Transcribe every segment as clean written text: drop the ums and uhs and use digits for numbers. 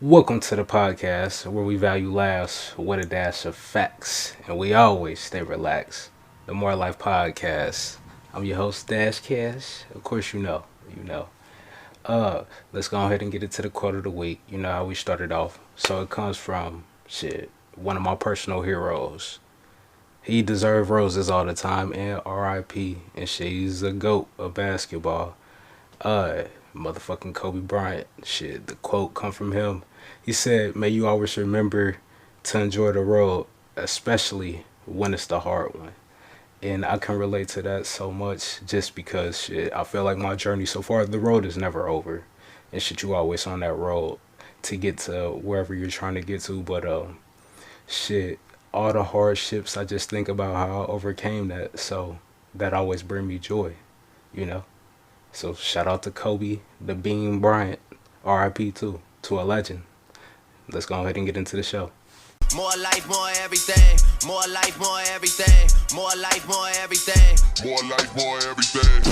Welcome to the podcast where we value laughs with a dash of facts and we always stay relaxed. The More Life Podcast. I'm your host, Dash Cash. Of course, you know. Let's go ahead and get into the quote of the week. You know how we started off. So it comes from one of my personal heroes. He deserved roses all the time and RIP and shit. He's a goat of basketball. Uh, Motherfucking Kobe Bryant. Shit, the quote come from him. He said, "May you always remember to enjoy the road, especially when it's the hard one." And I can relate to that so much just because shit, I feel like my journey so far, the road is never over. And shit, you always on that road to get to wherever you're trying to get to. But shit, all the hardships, I just think about how I overcame that. So that always bring me joy, you know. So shout out to Kobe, the Bean Bryant, RIP too, to a legend. Let's go ahead and get into the show. More life, more everything. More life, more everything. More life, more everything. More life, more everything.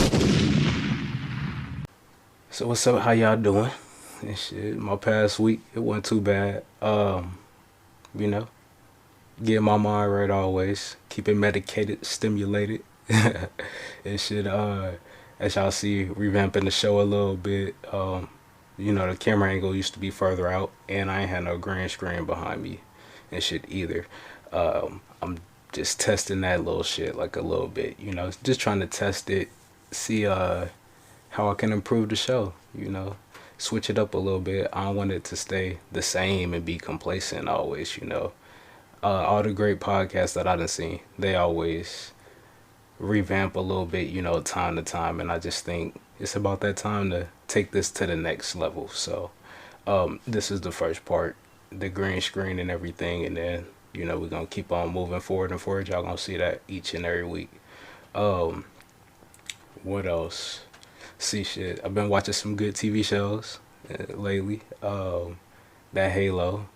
So what's up? How y'all doing? And shit, my past week it wasn't too bad. You know, get my mind right always. Keep it medicated, stimulated, and shit. As y'all see, revamping the show a little bit. You know, the camera angle used to be further out, and I ain't had no green screen behind me and shit either. I'm just testing that little shit like a little bit, you know, just trying to test it, see how I can improve the show, you know, switch it up a little bit. I don't want it to stay the same and be complacent always, you know. All the great podcasts that I done seen, they always revamp a little bit, you know, time to time, and I just think it's about that time to take this to the next level. So this is the first part, the green screen and everything, and then you know we're gonna keep on moving forward and forward. Y'all gonna see that each and every week. um what else? See, shit, I've been watching some good TV shows lately. That Halo,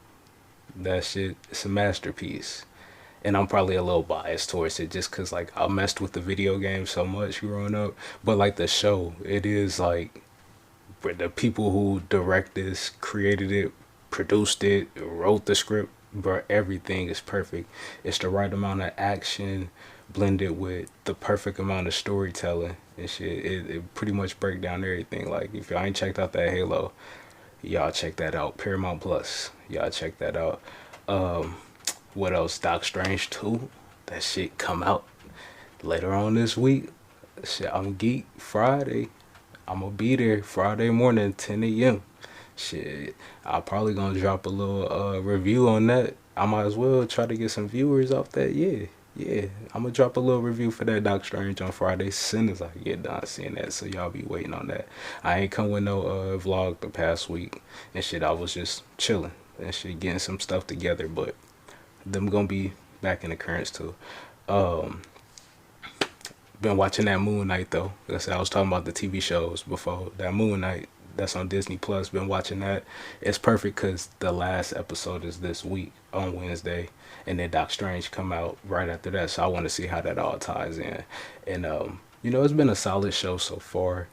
that shit, it's a masterpiece, and I'm probably a little biased towards it just because like I messed with the video game so much growing up. But like the show, it is like the people who direct this, created it, produced it, wrote the script, but everything is perfect. It's the right amount of action blended with the perfect amount of storytelling and shit. It pretty much break down everything. Like if y'all ain't checked out that Halo, y'all check that out. Paramount Plus, y'all check that out. Um, what else? Doc Strange 2. That shit come out later on this week. Shit, I'm geek Friday. I'm gonna be there Friday morning, 10 a.m. Shit, I probably gonna drop a little review on that. I might as well try to get some viewers off that. Yeah. I'm gonna drop a little review for that Doc Strange on Friday as soon as I get done seeing that. So y'all be waiting on that. I ain't come with no vlog the past week and shit. I was just chilling and shit, getting some stuff together. But them gonna be back in the currents too. Um, Been watching that Moon Knight though. Like I said, I was talking about the TV shows before. That Moon Knight that's on Disney Plus. Been watching that. It's perfect because the last episode is this week on Wednesday, and then Doc Strange come out right after that. So I want to see how that all ties in. And you know, it's been a solid show so far.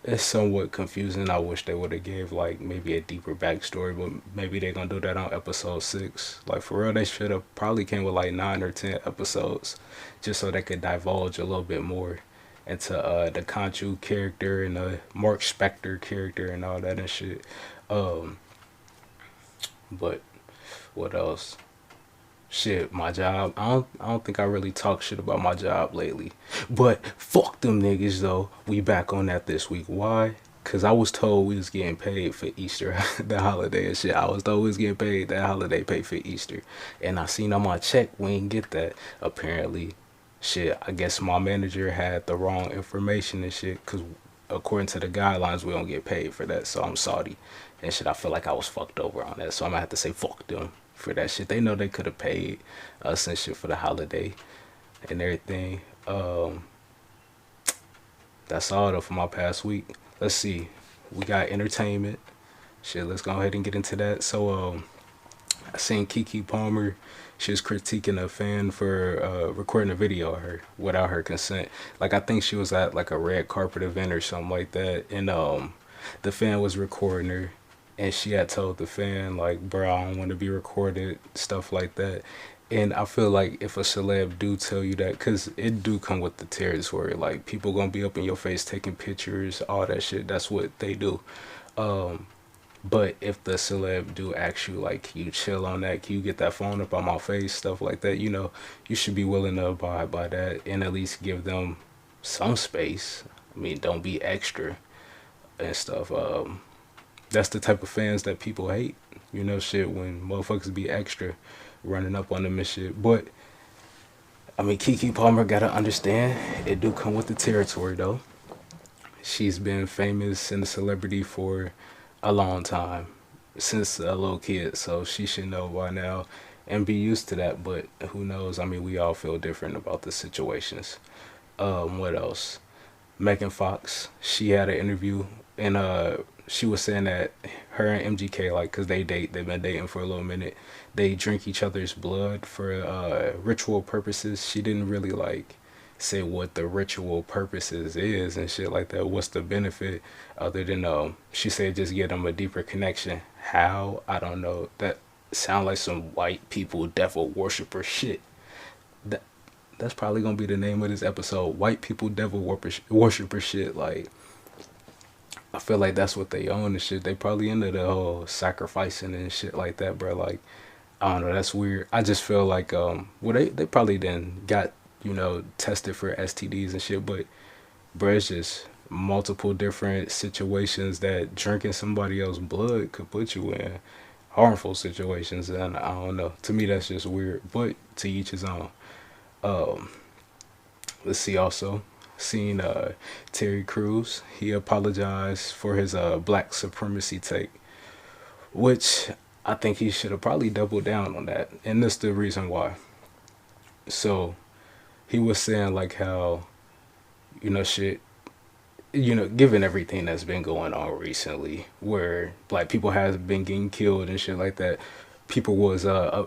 It's somewhat confusing. I wish they would have gave like maybe a deeper backstory, but maybe they're gonna do that on episode 6. Like for real, they should have probably came with like 9 or 10 episodes, just so they could divulge a little bit more into the Conchu character and the Mark Spector character and all that and shit. Um, but what else? Shit, my job. I don't think I really talk shit about my job lately. But fuck them niggas though. We back on that this week. Why? Cause I was told we was getting paid for Easter, the holiday and shit. I was told we was getting paid that holiday pay for Easter, and I seen on my check we ain't get that. Apparently, shit. I guess my manager had the wrong information and shit. Cause according to the guidelines, we don't get paid for that. So I'm salty and shit. I feel like I was fucked over on that. So I'm gonna have to say fuck them for that shit. They know they could have paid us and shit for the holiday and everything. That's all though for my past week. Let's see. We got entertainment. Shit, let's go ahead and get into that. So I seen Kiki Palmer. She was critiquing a fan for recording a video of her without her consent. Like I think she was at like a red carpet event or something like that, and the fan was recording her, and she had told the fan like, bro, I don't want to be recorded, stuff like that. And I feel like if a celeb do tell you that, because it do come with the territory, like people gonna be up in your face taking pictures, all that shit. That's what they do. Um, but if the celeb do ask you like, can you chill on that? Can you get that phone up on my face? Stuff like that. You should be willing to abide by that and at least give them some space. I mean, don't be extra and stuff. That's the type of fans that people hate. Shit, when motherfuckers be extra, running up on them and shit. But I mean, Keke Palmer gotta understand it do come with the territory though. She's been famous and a celebrity for a long time, since a little kid, so she should know by now and be used to that. But who knows? I mean, we all feel different about the situations. What else? Megan Fox, she had an interview, and she was saying that her and MGK, like, cause they've been dating for a little minute. They drink each other's blood for ritual purposes. She didn't really like say what the ritual purposes is and shit like that. What's the benefit other than she said just get them a deeper connection. How? I don't know. That sound like some white people devil worshiper shit. That that's probably gonna be the name of this episode. White people devil worshiper shit. Like, I feel like that's what they own and shit. They probably into the whole sacrificing and shit like that, bro. Like, I don't know, that's weird. I just feel like well, they probably then got, tested for STDs and shit, but bro, it's just multiple different situations that drinking somebody else's blood could put you in, harmful situations. And I don't know, to me that's just weird, but to each his own. um let's see, also seen Terry Crews. He apologized for his black supremacy take, which I think he should have probably doubled down on that, and this the reason why. So he was saying like how, shit, given everything that's been going on recently, where black people have been getting killed and shit like that, people was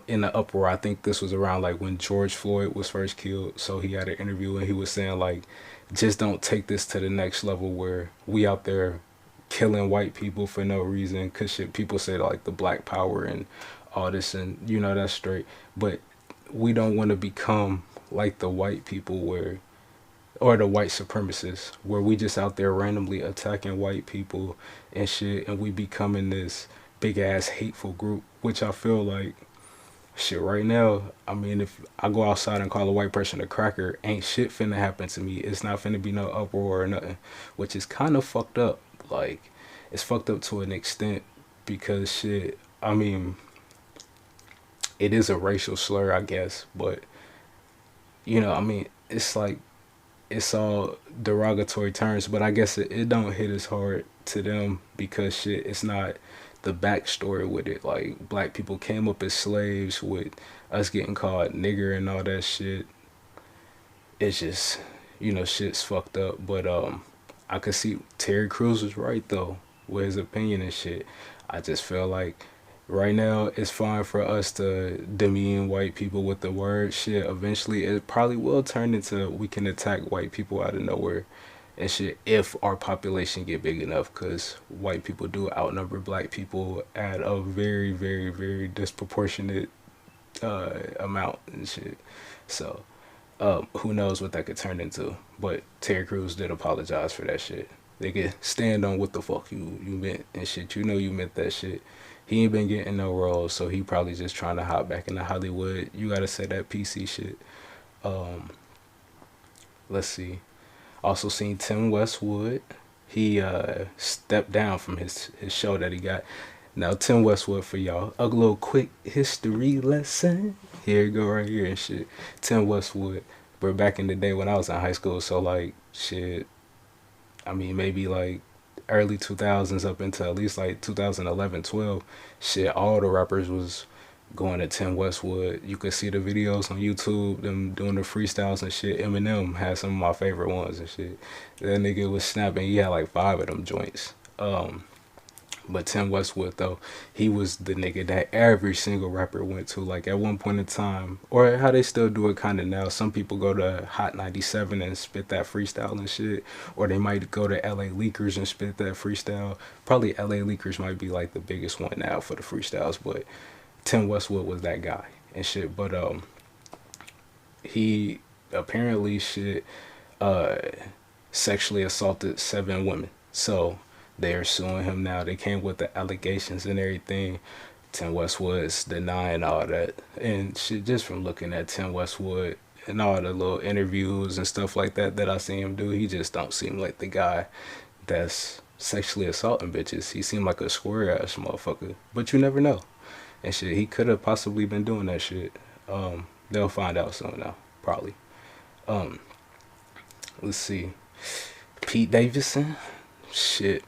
in the uproar. I think this was around like when George Floyd was first killed. So he had an interview and he was saying like, just don't take this to the next level where we out there killing white people for no reason. Cause shit, people say like the black power and all this, and that's straight. But we don't want to become like the white people or the white supremacists, where we just out there randomly attacking white people and shit, and we becoming this big ass hateful group. Which I feel like, shit, right now, I mean, if I go outside and call a white person a cracker, ain't shit finna happen to me. It's not finna be no uproar or nothing, which is kind of fucked up. Like, it's fucked up to an extent because shit, I mean, it is a racial slur, I guess, but I mean, it's like, it's all derogatory terms, but I guess it don't hit as hard to them because shit, it's not the backstory with it. Like, black people came up as slaves with us getting called nigger and all that shit. It's just, shit's fucked up. But I could see Terry Crews was right though with his opinion and shit. I just feel like right now it's fine for us to demean white people with the word shit. Eventually it probably will turn into we can attack white people out of nowhere and shit if our population get big enough, because white people do outnumber black people at a very, very, very disproportionate amount and shit. So who knows what that could turn into. But Terry Crews did apologize for that shit. They could stand on what the fuck you meant and shit. You meant that shit. He ain't been getting no roles, so he probably just trying to hop back into Hollywood. You gotta say that PC shit. Let's see. Also seen Tim Westwood. He stepped down from his show that he got. Now Tim Westwood, for y'all, a little quick history lesson. Here you go right here and shit. Tim Westwood, but back in the day when I was in high school, so like shit, I mean maybe like early 2000s up into at least like 2011, 12, shit, all the rappers was going to Tim Westwood. You could see the videos on YouTube, them doing the freestyles and shit. Eminem had some of my favorite ones and shit. That nigga was snapping. He had like 5 of them joints. But Tim Westwood though, he was the nigga that every single rapper went to. Like at one point in time, or how they still do it kind of now. Some people go to Hot 97 and spit that freestyle and shit, or they might go to LA Leakers and spit that freestyle. Probably LA Leakers might be like the biggest one now for the freestyles, but Tim Westwood was that guy and shit. But he apparently shit uh sexually assaulted 7 women. So they are suing him now. They came with the allegations and everything. Tim Westwood's denying all that and shit. Just from looking at Tim Westwood and all the little interviews and stuff like that that I see him do, he just don't seem like the guy that's sexually assaulting bitches. He seemed like a square ass motherfucker. But you never know. And shit, he could have possibly been doing that shit. They'll find out soon now, probably. Um, let's see. Pete Davidson, shit.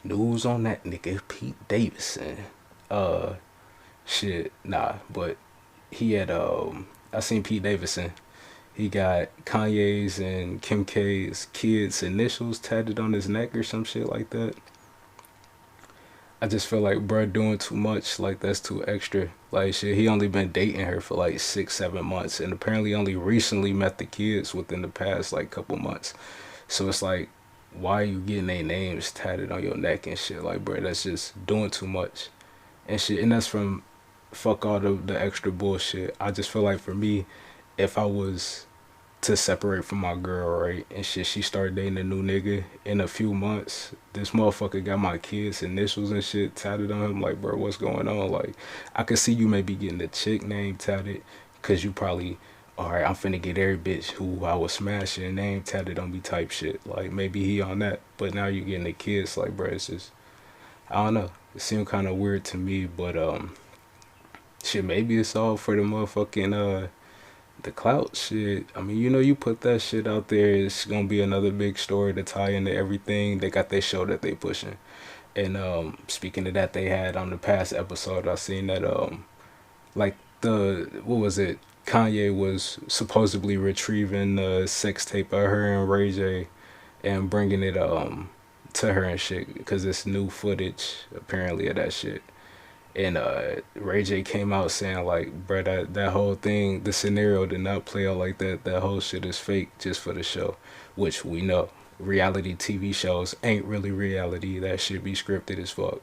News on that nigga, Pete Davidson. Uh, shit, nah, but he had I seen Pete Davidson. He got Kanye's and Kim K's kids' initials tatted on his neck or some shit like that. I just feel like bruh doing too much. Like that's too extra. Like shit, he only been dating her for like 6, 7 months, and apparently only recently met the kids within the past like couple months. So it's like, why are you getting their names tatted on your neck and shit? Like bruh, that's just doing too much and shit. And that's from fuck all the extra bullshit. I just feel like for me, if I was to separate from my girl, right, and shit, she started dating a new nigga in a few months. This motherfucker got my kids' initials and shit tatted on him. Like, bro, what's going on? Like, I could see you maybe getting the chick name tatted, cause you probably, all right, I'm finna get every bitch who I was smashing name tatted on me type shit. Like, maybe he on that, but now you getting the kids. Like, bro, it's just, I don't know. It seemed kind of weird to me, but shit, maybe it's all for the motherfucking the clout shit. I mean, you know, you put that shit out there, it's gonna be another big story to tie into everything. They got their show that they pushing. And speaking of that, they had on the past episode, I seen that like the what was it? Kanye was supposedly retrieving the sex tape of her and Ray J and bringing it to her and shit because it's new footage apparently of that shit. And Ray J came out saying like, bruh, that whole thing, the scenario did not play out like that. That whole shit is fake just for the show, which we know. Reality TV shows ain't really reality. That shit be scripted as fuck.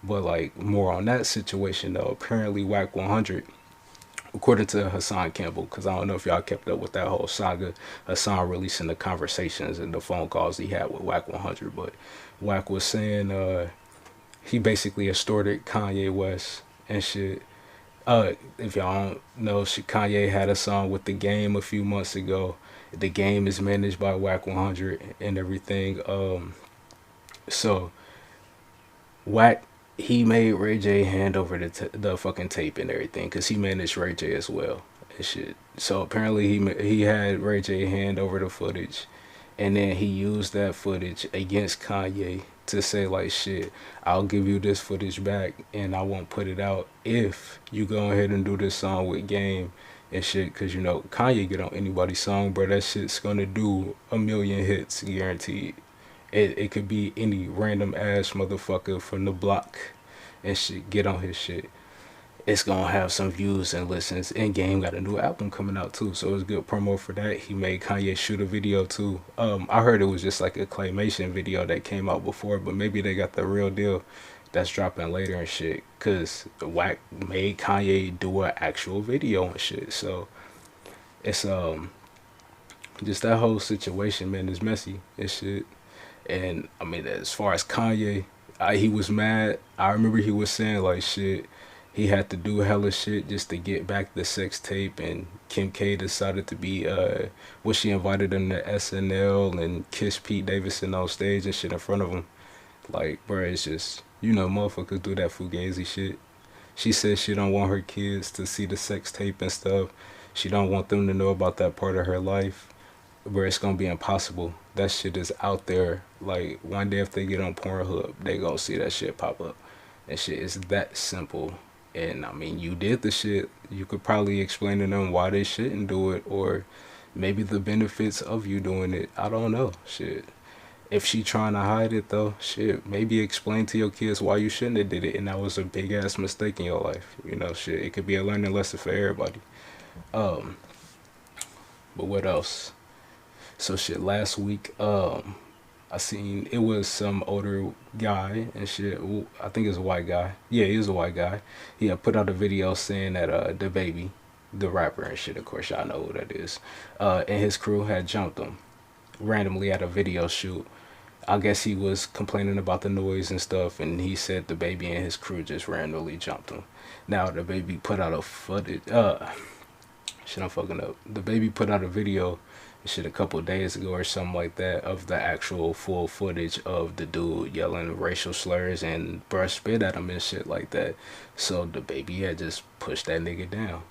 But like more on that situation though, apparently Whack 100, according to Hassan Campbell, because I don't know if y'all kept up with that whole saga, Hassan releasing the conversations and the phone calls he had with Whack 100, but Whack was saying he basically extorted Kanye West and shit. If y'all don't know, Kanye had a song with The Game a few months ago. The Game is managed by Whack 100 and everything. So Whack, he made Ray J hand over the fucking tape and everything because he managed Ray J as well and shit. So apparently he had Ray J hand over the footage, and then he used that footage against Kanye to say like, shit, I'll give you this footage back and I won't put it out if you go ahead and do this song with Game and shit. Because you know Kanye get on anybody's song, bro, that shit's gonna do a million hits guaranteed. It could be any random ass motherfucker from the block and shit get on his shit. It's gonna have some views and listens. And Game got a new album coming out too, so it's good promo for that. He made Kanye shoot a video too. I heard it was just like a claymation video that came out before, but maybe they got the real deal that's dropping later and shit. Cause Whack made Kanye do an actual video and shit. So it's just that whole situation, man, is messy and shit. And I mean, as far as Kanye, he was mad. I remember he was saying like, shit, he had to do hella shit just to get back the sex tape. And Kim K decided to be she invited him to SNL and kiss Pete Davidson on stage and shit in front of him. Like, bro, it's just, you know, motherfuckers do that fugazi shit. She says she don't want her kids to see the sex tape and stuff. She don't want them to know about that part of her life, where it's gonna be impossible. That shit is out there. Like, one day if they get on Pornhub, they gonna see that shit pop up. That shit is that simple. And I mean, you did the shit. You could probably explain to them why they shouldn't do it, or maybe the benefits of you doing it. I don't know. Shit. If she trying to hide it though, shit, maybe explain to your kids why you shouldn't have did it, and that was a big ass mistake in your life. You know, shit, it could be a learning lesson for everybody. Um, but what else? So shit, last week, I seen it was some older guy and shit. I think it's a white guy. Yeah, he was a white guy. He had put out a video saying that the baby, the rapper and shit. Of course, y'all know who that is. And his crew had jumped him randomly at a video shoot. I guess he was complaining about the noise and stuff, and he said the baby and his crew just randomly jumped him. Now the baby put out a footage. Shit, I'm fucking up. The baby put out a video, shit, a couple of days ago or something like that, of the actual full footage of the dude yelling racial slurs and brush spit at him and shit like that. So the baby had just pushed that nigga down.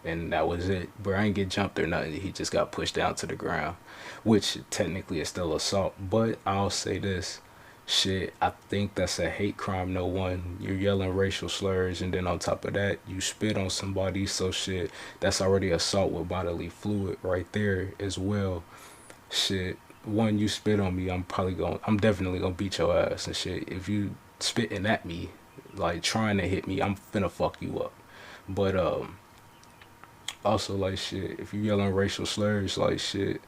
And that was it. Bro, I ain't get jumped or nothing. He just got pushed down to the ground, which technically is still assault. But I'll say this, shit, I think that's a hate crime. No one, you're yelling racial slurs, and then on top of that, you spit on somebody. So shit, that's already assault with bodily fluid right there as well. Shit, one, you spit on me, I'm definitely gonna beat your ass and shit. If you spitting at me, like trying to hit me, I'm finna fuck you up. But also, like, shit, if you yelling racial slurs, like, shit,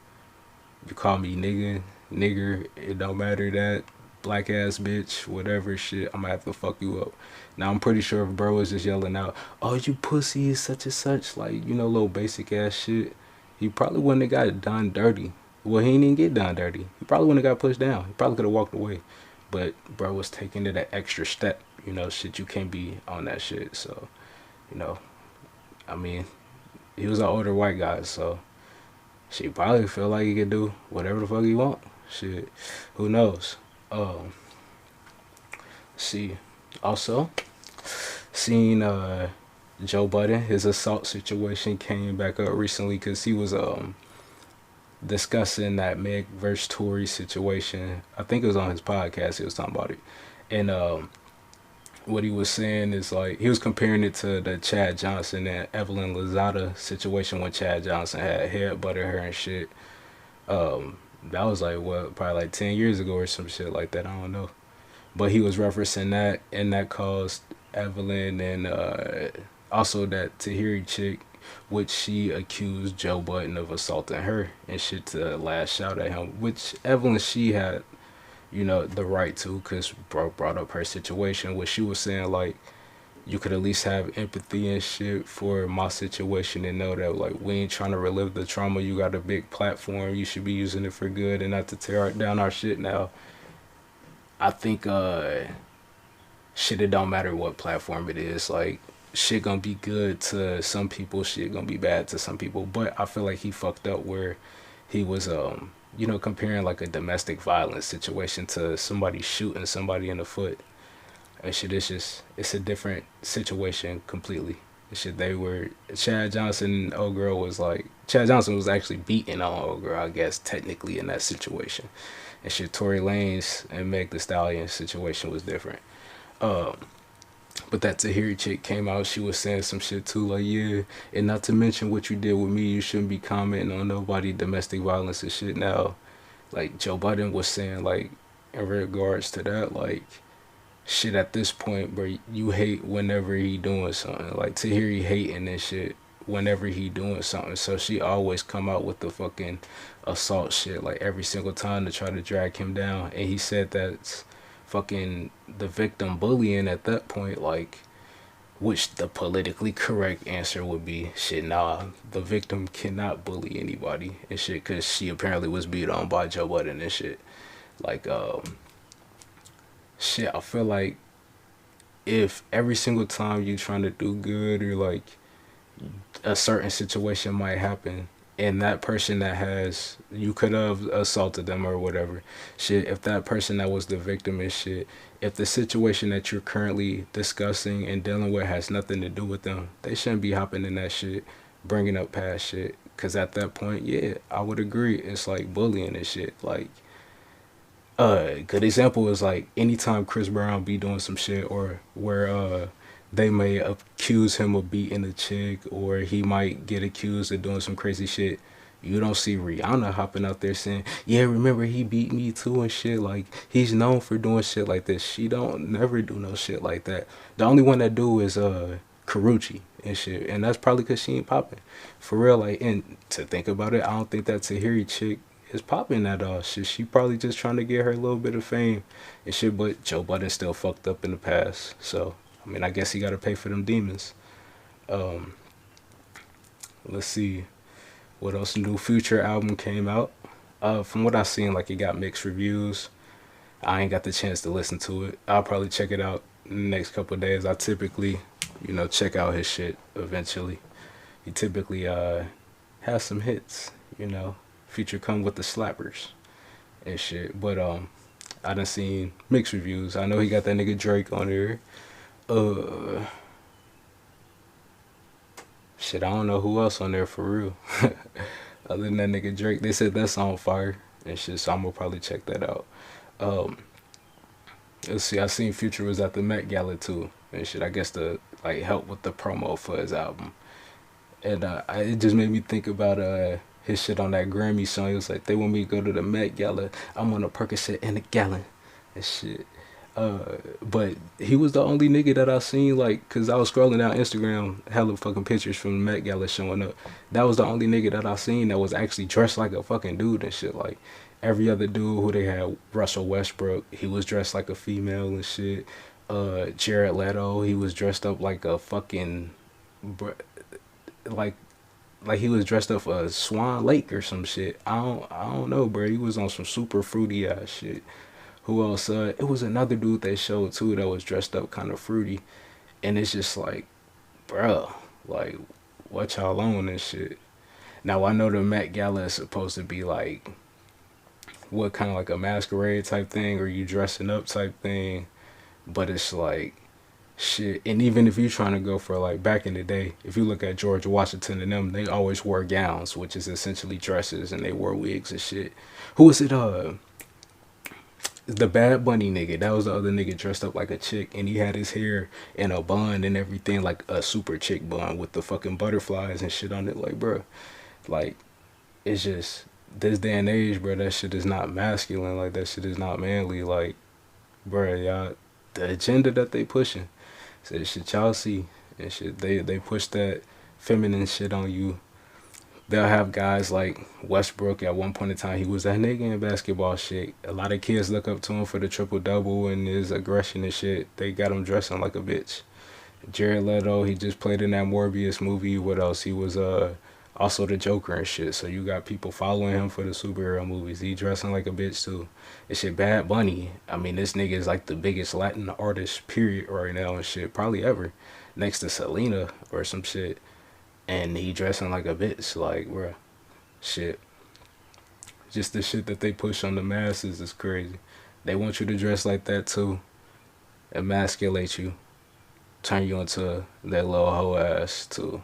you call me nigger, it don't matter that, black ass bitch, whatever, shit, I'm gonna have to fuck you up. Now, I'm pretty sure if bro was just yelling out, oh, you pussy is such and such, like, you know, little basic ass shit, he probably wouldn't have got done dirty. Well, he didn't even get done dirty. He probably wouldn't have got pushed down. He probably could have walked away. But bro was taking it an extra step, you know, shit, you can't be on that shit. So, you know, I mean, he was an older white guy, so she probably feel like he could do whatever the fuck he want. Shit, who knows? See, also seen Joe Budden, his assault situation came back up recently because he was discussing that Meg versus Tory situation. I think it was on his podcast. He was talking about it, and what he was saying is like he was comparing it to the Chad Johnson and Evelyn Lozada situation when Chad Johnson had hair butted her and shit. That was like what, probably like 10 years ago or some shit like that. I don't know, but he was referencing that, and that caused Evelyn and also that Tahiri chick, which she accused Joe Budden of assaulting her and shit to lash out at him, which Evelyn, she had, you know, the right to, because bro brought up her situation, where she was saying like you could at least have empathy and shit for my situation and know that like we ain't trying to relive the trauma. You got a big platform, you should be using it for good and not to tear down our shit. Now I think shit, it don't matter what platform it is, like shit gonna be good to some people, shit gonna be bad to some people. But I feel like he fucked up where he was you know, comparing like a domestic violence situation to somebody shooting somebody in the foot. And shit, it's a different situation completely. And shit, they were, Chad Johnson, old girl was like, Chad Johnson was actually beating on old girl, I guess, technically in that situation. And shit, Tory Lanez and Meg the Stallion situation was different. But that Tahiri chick came out, she was saying some shit too, like, yeah, and not to mention what you did with me, you shouldn't be commenting on nobody domestic violence and shit. Now, like, Joe Biden was saying, like, in regards to that, like, shit, at this point, bro, you hate whenever he doing something. Like, Tahiri hating and shit whenever he doing something. So she always come out with the fucking assault shit, like, every single time to try to drag him down. And he said that's fucking the victim bullying at that point, like, which the politically correct answer would be, shit, nah, the victim cannot bully anybody and shit, because she apparently was beat on by Joe Budden and shit. Like, shit, I feel like if every single time you trying to do good, or like a certain situation might happen, and that person that has, you could have assaulted them or whatever, shit, if that person that was the victim and shit, if the situation that you're currently discussing and dealing with has nothing to do with them, they shouldn't be hopping in that shit, bringing up past shit. Because at that point, yeah, I would agree, it's like bullying and shit. Like, good example is like anytime Chris Brown be doing some shit, or where they may accuse him of beating a chick, or he might get accused of doing some crazy shit, You don't see Rihanna hopping out there saying, "Yeah, remember he beat me too" and shit. Like he's known for doing shit like this. She don't never do no shit like that. The only one that do is Karuchi and shit, and that's probably cause she ain't popping for real. Like, and to think about it, I don't think that Tahiri chick is popping at all. Shit, she probably just trying to get her little bit of fame and shit. But Joe Budden still fucked up in the past, so I mean, I guess he got to pay for them demons. Um, let's see. What else? New Future album came out. From what I've seen, like it got mixed reviews. I ain't got the chance to listen to it. I'll probably check it out in the next couple of days. I typically, check out his shit eventually. He typically has some hits. Future come with the slappers and shit. But I done seen mixed reviews. I know he got that nigga Drake on there. Uh, Shit, I don't know who else on there for real. Other than that nigga Drake, they said that's on fire and shit, so I'm gonna probably check that out. Um, let's see, I seen Future was at the Met Gala too and shit. I guess to like help with the promo for his album, and it just made me think about his shit on that Grammy song. It was like they want me to go to the Met Gala. I'm on a Percocet in a gallon and shit. But he was the only nigga that I seen, like, cause I was scrolling down Instagram, hella fucking pictures from the Met Gala showing up. That was the only nigga that I seen that was actually dressed like a fucking dude and shit. Like every other dude who they had, Russell Westbrook, he was dressed like a female and shit. Jared Leto, he was dressed up like a fucking, like, like he was dressed up for a Swan Lake or some shit. I don't know, bro. He was on some super fruity ass shit. Who else? It was another dude they showed too that was dressed up kind of fruity, and it's just like, bruh, like, what y'all on and shit. Now I know the Met Gala is supposed to be like, what kind of like a masquerade type thing, or you dressing up type thing, but it's like, shit. And even if you're trying to go for like back in the day, if you look at George Washington and them, they always wore gowns, which is essentially dresses, and they wore wigs and shit. Who was it? The Bad Bunny nigga, that was the other nigga dressed up like a chick, and he had his hair in a bun and everything, like a super chick bun with the fucking butterflies and shit on it. Like, bro, like, it's just this day and age, bro. That shit is not masculine. Like, that shit is not manly. Like, bro, y'all, the agenda that they pushing, so shit y'all see and shit. They push that feminine shit on you. They'll have guys like Westbrook. At one point in time, he was that nigga in basketball shit. A lot of kids look up to him for the triple double and his aggression and shit. They got him dressing like a bitch. Jared Leto, he just played in that Morbius movie. What else? He was also the Joker and shit. So you got people following him for the superhero movies. He dressing like a bitch too. And shit, Bad Bunny. I mean, this nigga is like the biggest Latin artist period right now and shit, probably ever, next to Selena or some shit. And he dressing like a bitch, like, bruh, shit. Just the shit that they push on the masses is crazy. They want you to dress like that too, emasculate you, turn you into that little hoe ass too,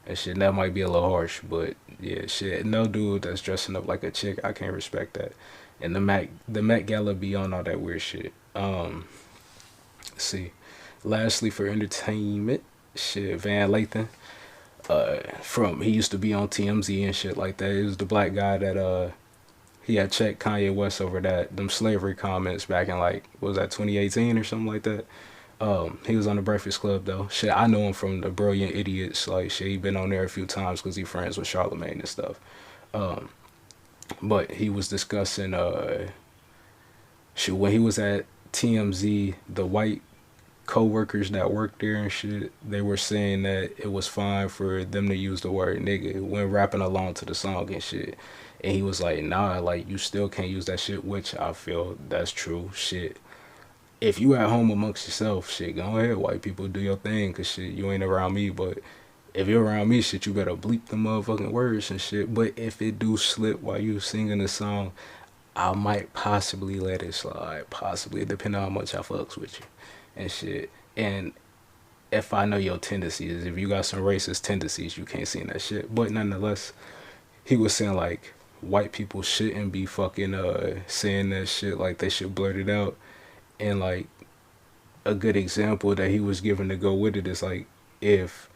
and shit. That might be a little harsh, but yeah, shit. No dude that's dressing up like a chick, I can't respect that. And the Met Gala be on all that weird shit. Let's see. Lastly, for entertainment, shit, Van Lathan. He used to be on TMZ and shit like that. He was the black guy that he had checked Kanye West over them slavery comments back in like, what was that, 2018 or something like that. He was on the Breakfast Club though. Shit, I know him from the Brilliant Idiots. Like shit, he been on there a few times because he friends with Charlamagne and stuff. But he was discussing shit when he was at TMZ, the white co-workers that worked there and shit, they were saying that it was fine for them to use the word nigga when rapping along to the song and shit. And he was like, nah, like, you still can't use that shit, which I feel that's true. Shit, if you at home amongst yourself, shit, go ahead, white people, do your thing, cause shit, you ain't around me. But if you're around me, shit, you better bleep the motherfucking words and shit. But if it do slip while you singing the song, I might possibly let it slide, possibly, depending on how much I fucks with you and shit. And if I know your tendencies, if you got some racist tendencies, you can't sing that shit. But nonetheless, he was saying like white people shouldn't be fucking saying that shit, like they should blurt it out. And like a good example that he was given to go with it is like, if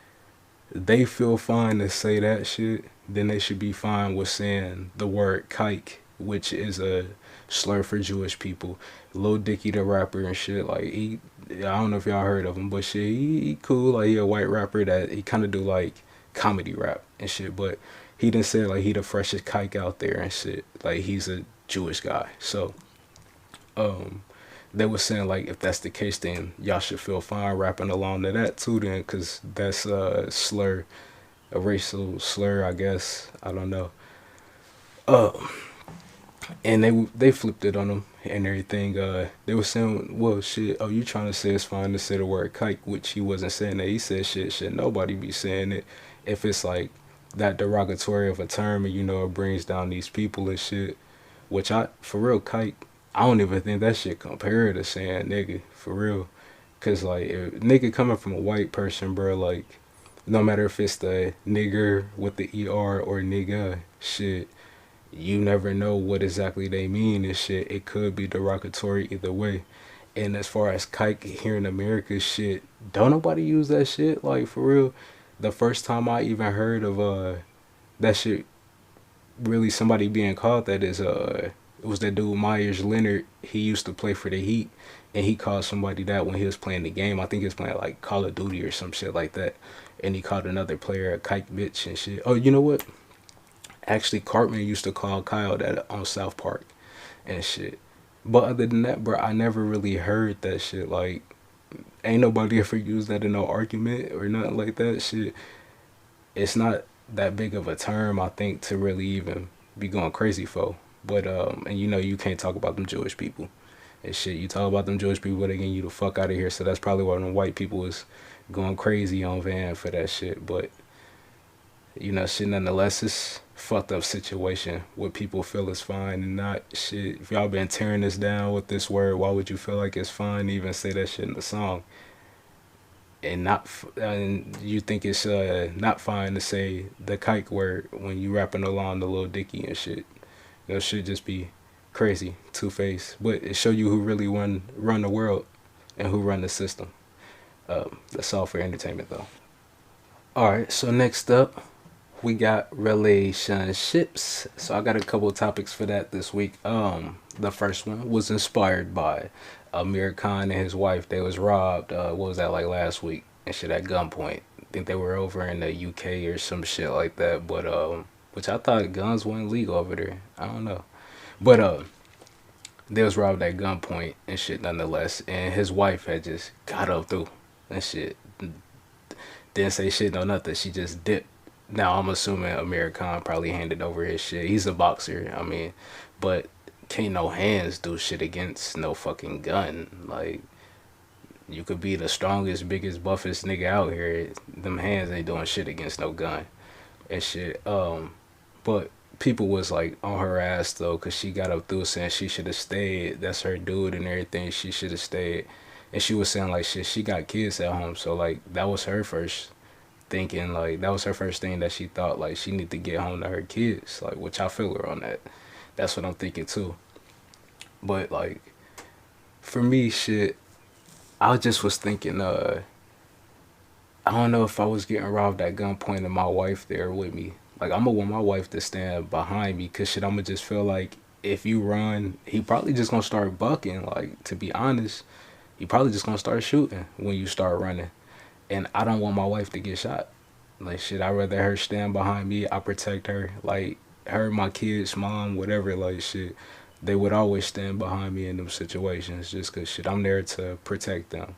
they feel fine to say that shit, then they should be fine with saying the word kike, which is a slur for Jewish people. Lil Dicky the rapper and shit, like I don't know if y'all heard of him, but shit, he cool. Like he a white rapper that he kind of do like comedy rap and shit, but he didn't say like he the freshest kike out there and shit. Like he's a Jewish guy, so um they were saying like if that's the case, then y'all should feel fine rapping along to that too, then, cause that's a slur, a racial slur, I guess. I don't know. Uh, and they flipped it on him and everything. They were saying, well, shit. Oh, you trying to say it's fine to say the word kike, which he wasn't saying that. He said shit. Nobody be saying it if it's like that derogatory of a term, and it brings down these people and shit. Which for real, kike. I don't even think that shit compared to saying nigga for real. Cause like if nigga coming from a white person, bro, like no matter if it's the nigger with the ER or nigga, shit, you never know what exactly they mean and shit. It could be derogatory either way. And as far as kike here in America, shit, don't nobody use that shit, like for real. The first time I even heard of that shit really somebody being called that is it was that dude Myers Leonard. He used to play for the Heat, and he called somebody that when he was playing the game. I think he was playing like Call of Duty or some shit like that, and he called another player a kike bitch and shit. Oh, you know what? Actually, Cartman used to call Kyle that on South Park and shit. But other than that, bro, I never really heard that shit. Like, ain't nobody ever used that in no argument or nothing like that shit. It's not that big of a term, I think, to really even be going crazy for. But and you can't talk about them Jewish people and shit. You talk about them Jewish people, they getting you the fuck out of here. So that's probably why them white people was going crazy on Van for that shit. But shit, nonetheless, it's fucked up situation. What people feel is fine and not shit. If y'all been tearing this down with this word, why would you feel like it's fine to even say that shit in the song? And you think it's not fine to say the kike word when you rapping along the Lil Dicky and shit. Should just be crazy, two-faced. But it show you who really run the world and who run the system. That's all for entertainment though. Alright, so next up we got relationships. So I got a couple of topics for that this week. The first one was inspired by Amir Khan and his wife. They was robbed. What was that, like last week and shit, at gunpoint. I think they were over in the UK or some shit like that. But which I thought guns weren't legal over there. I don't know. But they was robbed at gunpoint and shit nonetheless. And his wife had just got up through and shit. Didn't say shit, no nothing. She just dipped. Now I'm assuming Amir Khan probably handed over his shit. He's a boxer, I mean, but can't no hands do shit against no fucking gun. Like, you could be the strongest, biggest, buffest nigga out here. Them hands ain't doing shit against no gun and shit. But people was like on her ass though, cause she got up through saying she should have stayed. That's her dude and everything. She should have stayed. And she was saying like shit, she got kids at home, so like that was her first thinking, like that was her first thing that she thought, like she need to get home to her kids, like, which I feel her on that. That's what I'm thinking too. But like for me, shit, I just was thinking, I don't know if I was getting robbed at gunpoint and my wife there with me. Like I'm gonna want my wife to stand behind me, cause shit, I'm gonna just feel like if you run, he probably just gonna start bucking. Like, to be honest, he probably just gonna start shooting when you start running. And I don't want my wife to get shot. Like shit, I'd rather her stand behind me. I protect her. Like her, my kids, mom, whatever, like shit. They would always stand behind me in them situations just cause shit, I'm there to protect them.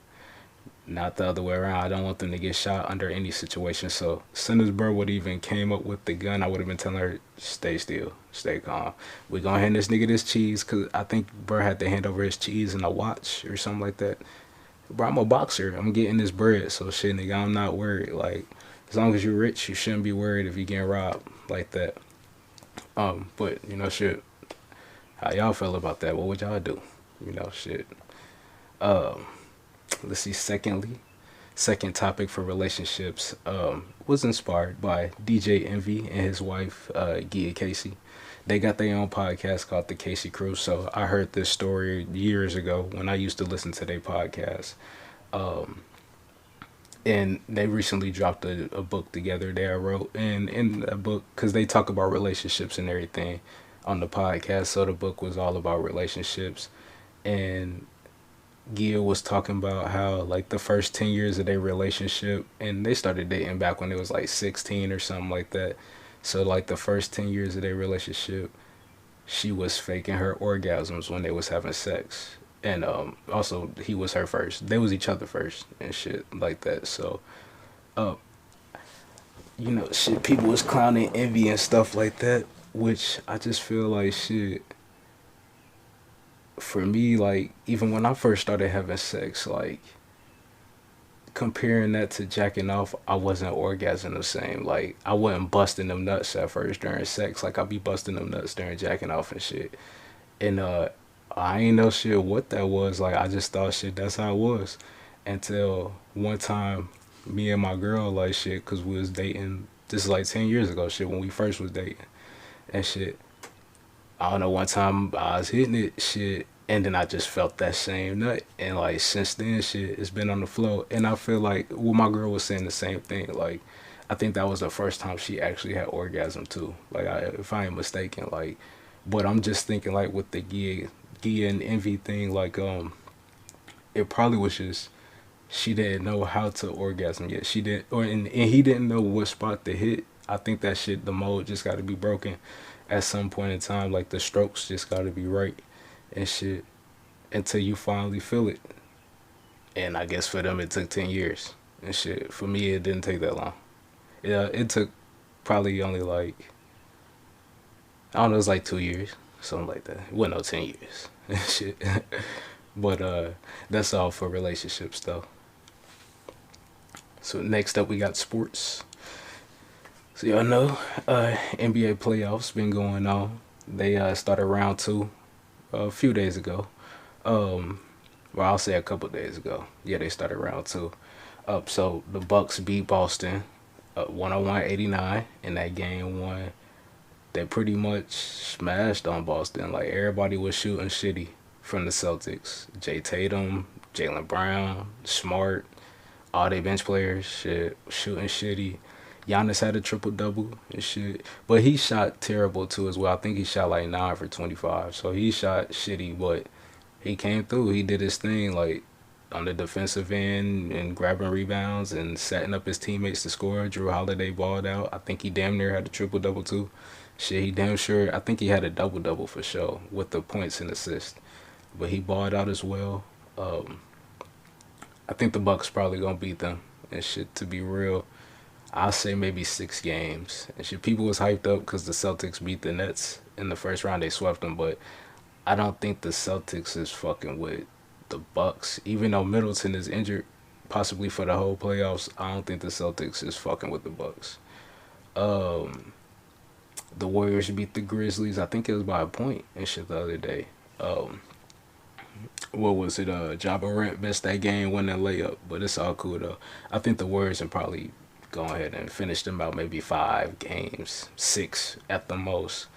Not the other way around. I don't want them to get shot under any situation. So as soon as Burr would even came up with the gun, I would have been telling her, stay still, stay calm. We gonna hand this nigga this cheese, cause I think Burr had to hand over his cheese and a watch or something like that. Bro, I'm a boxer. I'm getting this bread, so shit, nigga, I'm not worried. Like, as long as you're rich, you shouldn't be worried if you getting robbed like that. But shit, how y'all feel about that? What would y'all do? Shit. Let's see. Second topic for relationships was inspired by DJ Envy and his wife, Gia Casey. They got their own podcast called The Casey Crew. So I heard this story years ago when I used to listen to their podcast. And they recently dropped a book together that I wrote, and in that book, because they talk about relationships and everything on the podcast, so the book was all about relationships. And Gia was talking about how like the first 10 years of their relationship, and they started dating back when it was like 16 or something like that. So like the first 10 years of their relationship, she was faking her orgasms when they was having sex. And also he was her first. They was each other first and shit like that. So uh shit, people was clowning Envy and stuff like that, which I just feel like shit, for me, like even when I first started having sex, like comparing that to jacking off, I wasn't orgasming the same. Like I wasn't busting them nuts at first during sex. Like I'd be busting them nuts during jacking off and shit. And I ain't know shit what that was. Like I just thought shit that's how it was. Until one time me and my girl like shit, cause we was dating, this is like 10 years ago shit, when we first was dating and shit. I don't know, one time I was hitting it shit, and then I just felt that same nut, and like since then shit, it's been on the flow. And I feel like, well, my girl was saying the same thing. Like I think that was the first time she actually had orgasm too. Like if I ain't mistaken, like. But I'm just thinking like with the Gia and Envy thing, like it probably was just she didn't know how to orgasm yet. She did, and he didn't know what spot to hit. I think that shit, the mold just got to be broken at some point in time. Like the strokes just got to be right and shit until you finally feel it. And I guess for them it took 10 years and shit. For me it didn't take that long. Yeah, it took probably only like, I don't know, it was like 2 years, something like that. It wasn't no 10 years and shit. But that's all for relationships though. So next up we got sports. So y'all know NBA playoffs been going on. They started round two a few days ago. Um, well, I'll say a couple days ago. Yeah, they started round two. So the Bucks beat Boston 101-89 in that game one. They pretty much smashed on Boston. Like everybody was shooting shitty from the Celtics. Jay Tatum, Jaylen Brown, Smart, all they bench players, shit, shooting shitty. Giannis had a triple double and shit, but he shot terrible too as well. I think he shot like 9 for 25, so he shot shitty, but he came through. He did his thing like on the defensive end and grabbing rebounds and setting up his teammates to score. Drew Holiday balled out. I think he damn near had a triple double too. Shit, he damn sure. I think he had a double double for sure with the points and assists, but he balled out as well. Um, I think the Bucks probably gonna beat them and shit. To be real, I'll say maybe 6 games. And shit, people was hyped up because the Celtics beat the Nets in the first round. They swept them, but I don't think the Celtics is fucking with the Bucks. Even though Middleton is injured, possibly for the whole playoffs, I don't think the Celtics is fucking with the Bucks. Um, the Warriors beat the Grizzlies. I think it was by a point and shit the other day. Um, what was it? Ja Morant missed that game, winning layup, but it's all cool though. I think the Warriors will probably go ahead and finish them out maybe 5 games, 6 at the most.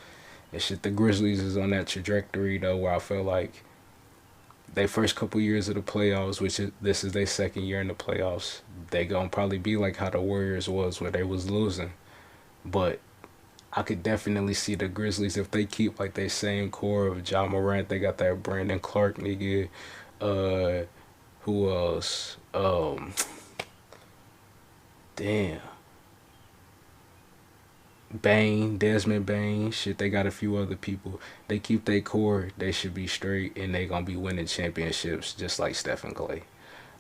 And shit, the Grizzlies is on that trajectory though, where I feel like they first couple years of the playoffs, which is this is their second year in the playoffs, they gonna probably be like how the Warriors was, where they was losing. But I could definitely see the Grizzlies if they keep like their same core of Ja Morant. They got that Brandon Clark nigga. Uh, who else? Damn. Bane, Desmond Bane, shit, they got a few other people. They keep their core, they should be straight, and they gonna be winning championships just like Stephen Clay.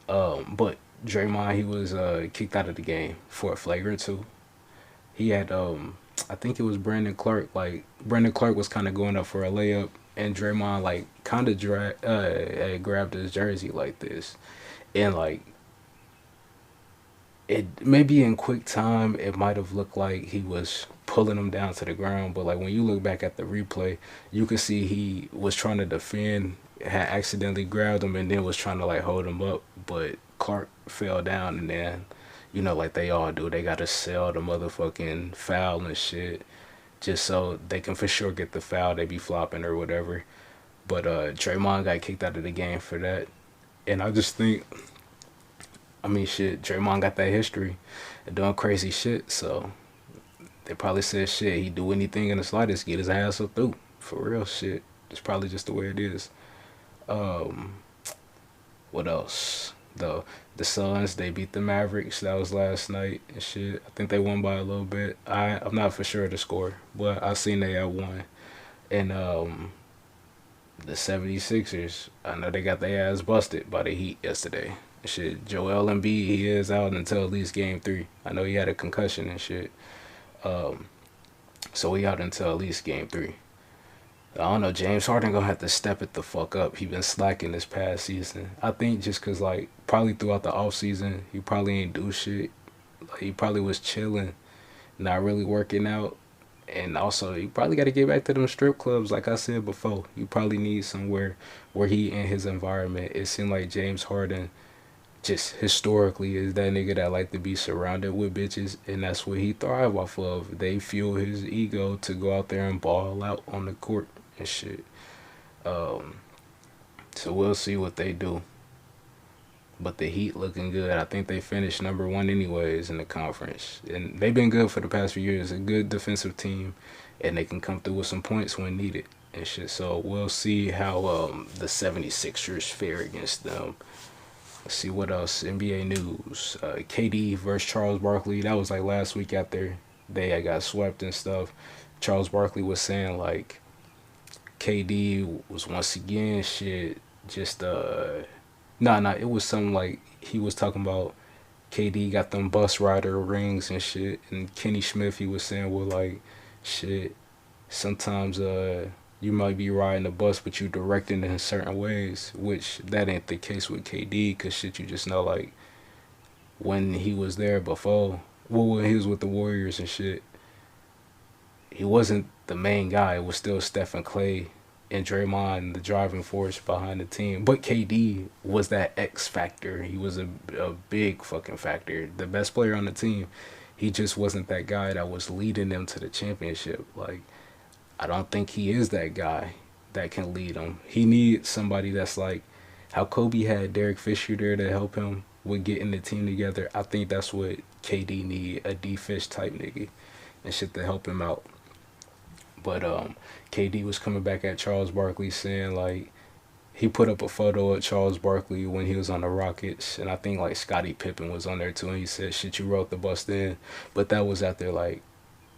But Draymond, he was kicked out of the game for a flagrant too. He had I think it was Brandon Clark. Like Brandon Clark was kind of going up for a layup, and Draymond like kind of had grabbed his jersey like this, and like it maybe in quick time it might have looked like he was pulling him down to the ground, but like when you look back at the replay, you can see he was trying to defend, had accidentally grabbed him, and then was trying to like hold him up, but Clark fell down, and then like they all do, they gotta sell the motherfucking foul and shit just so they can for sure get the foul they be flopping or whatever. But Draymond got kicked out of the game for that, and I just think I mean, shit, Draymond got that history of doing crazy shit, so they probably said, shit, he'd do anything in the slightest, get his ass up through. For real, shit. It's probably just the way it is. Um, what else? The Suns, they beat the Mavericks. That was last night and shit. I think they won by a little bit. I'm not for sure the score, but I seen they had won. And the 76ers, I know they got their ass busted by the Heat yesterday. Shit, Joel Embiid, he is out until at least game 3. I know he had a concussion and shit. Um, so he out until at least game 3. I don't know. James Harden gonna have to step it the fuck up. He been slacking this past season. I think just cause like probably throughout the off season he probably ain't do shit. Like he probably was chilling, not really working out, and also you probably got to get back to them strip clubs. Like I said before, you probably need somewhere where he in his environment. It seemed like James Harden just historically is that nigga that like to be surrounded with bitches, and that's what he thrive off of. They fuel his ego to go out there and ball out on the court and shit. Um, so we'll see what they do. But the Heat looking good. I think they finished number 1 anyways in the conference, and they've been good for the past few years. A good defensive team, and they can come through with some points when needed and shit. So we'll see how the 76ers fare against them. Let's see what else. NBA news. KD versus Charles Barkley. That was like last week after they got swept and stuff. Charles Barkley was saying like KD was once again shit just nah, it was something like he was talking about KD got them bus rider rings and shit, and Kenny Smith he was saying well like shit sometimes you might be riding the bus but you directing it in certain ways, which that ain't the case with KD, cause shit you just know like when he was there before, well when he was with the Warriors and shit, he wasn't the main guy. It was still Stephen Clay and Draymond, the driving force behind the team. But KD was that X factor. He was a big fucking factor. The best player on the team. He just wasn't that guy that was leading them to the championship. Like, I don't think he is that guy that can lead them. He needs somebody that's like how Kobe had Derek Fisher there to help him with getting the team together. I think that's what KD need, a D Fish type nigga and shit to help him out. But KD was coming back at Charles Barkley saying like he put up a photo of Charles Barkley when he was on the Rockets, and I think like Scottie Pippen was on there too, and he said shit you wrote the bust in, but that was after like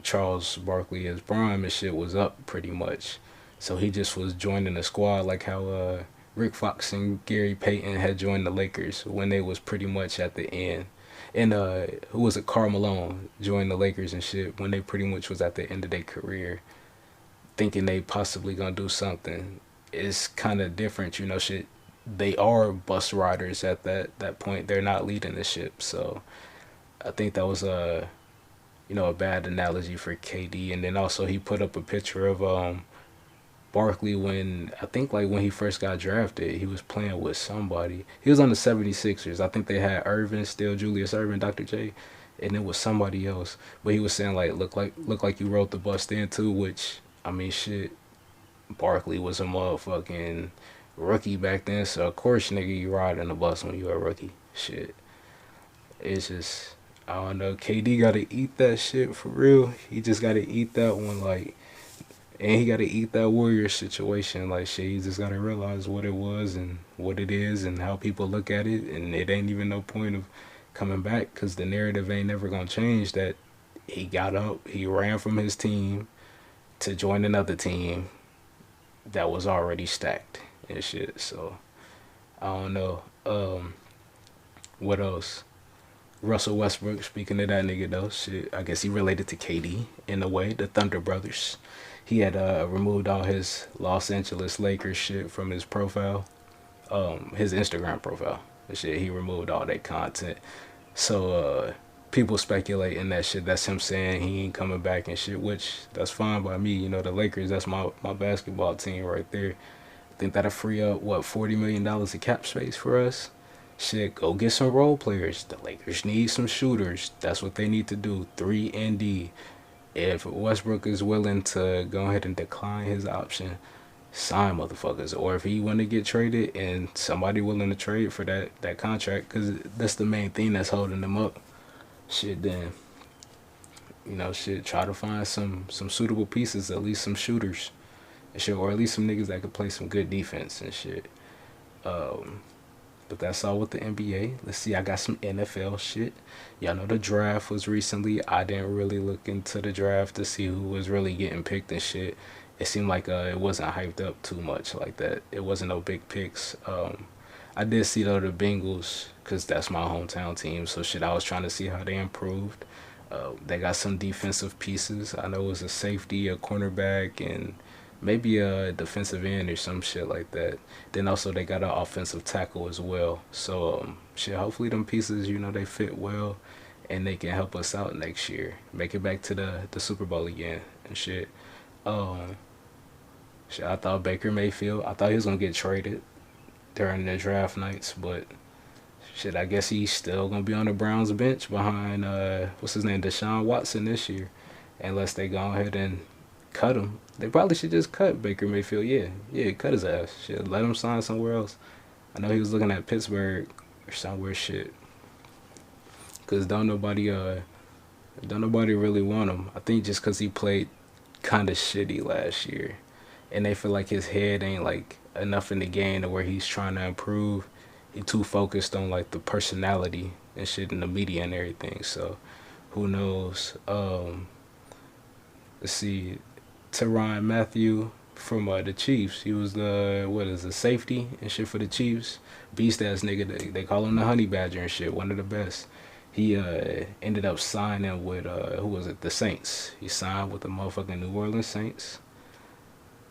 Charles Barkley his prime and shit was up pretty much, so he just was joining the squad like how Rick Fox and Gary Payton had joined the Lakers when they was pretty much at the end. And who was it? Karl Malone joined the Lakers and shit when they pretty much was at the end of their career, thinking they possibly gonna do something. It's kind of different, you know. Shit, they are bus riders at that point. They're not leading the ship, so I think that was a bad analogy for KD. And then also he put up a picture of Barkley when I think like when he first got drafted, he was playing with somebody. He was on the 76ers. I think they had Irvin still, Julius Irvin, Dr. J, and it was somebody else. But he was saying like look like you wrote the bust in too, which I mean shit. Barkley was a motherfucking rookie back then, so of course nigga you riding the bus when you a rookie. Shit. It's just I don't know. KD gotta eat that shit for real. He just gotta eat that one like, and he gotta eat that Warrior situation. Like shit, he just gotta realize what it was and what it is and how people look at it, and it ain't even no point of coming back because the narrative ain't never gonna change that he got up, he ran from his team to join another team that was already stacked and shit. So I don't know. What else? Russell Westbrook, speaking of that nigga though, shit, I guess he related to KD in a way, the Thunder Brothers. He had removed all his Los Angeles Lakers shit from his profile, his Instagram profile. And shit, he removed all that content. So people speculating that shit, that's him saying he ain't coming back and shit, which that's fine by me. You know, the Lakers, that's my basketball team right there. I think that'll free up, what, $40 million of cap space for us? Shit, go get some role players. The Lakers need some shooters. That's what they need to do. 3 and D. If Westbrook is willing to go ahead and decline his option, sign motherfuckers, or if he want to get traded and somebody willing to trade for that contract, because that's the main thing that's holding him up. Shit, then shit, try to find some suitable pieces, at least some shooters and shit, or at least some niggas that could play some good defense and shit. Um, but that's all with the NBA. Let's see, I got some NFL shit. Y'all know the draft was recently. I didn't really look into the draft to see who was really getting picked and shit. It seemed like it wasn't hyped up too much like that. It wasn't no big picks. I did see though the Bengals, because that's my hometown team. So shit, I was trying to see how they improved. They got some defensive pieces. I know it was a safety, a cornerback, and maybe a defensive end or some shit like that. Then also they got an offensive tackle as well. So shit, hopefully them pieces, they fit well, and they can help us out next year, make it back to the Super Bowl again and shit. Um, Shit, I thought Baker Mayfield, I thought he was gonna get traded during the draft nights, but shit, I guess he's still gonna be on the Browns bench behind what's his name, Deshaun Watson this year, unless they go ahead and cut him. They probably should just cut Baker Mayfield. Yeah, cut his ass. Shit, let him sign somewhere else. I know he was looking at Pittsburgh or somewhere. Shit, cause don't nobody really want him. I think just cause he played kind of shitty last year, and they feel like his head ain't like enough in the game to where he's trying to improve. He too focused on like the personality and shit in the media and everything. So who knows? Let's see, Tyrann Mathieu from the Chiefs. He was the safety and shit for the Chiefs. Beast ass nigga. They call him the Honey Badger and shit. One of the best. He ended up signing with who was it? The Saints. He signed with the motherfucking New Orleans Saints.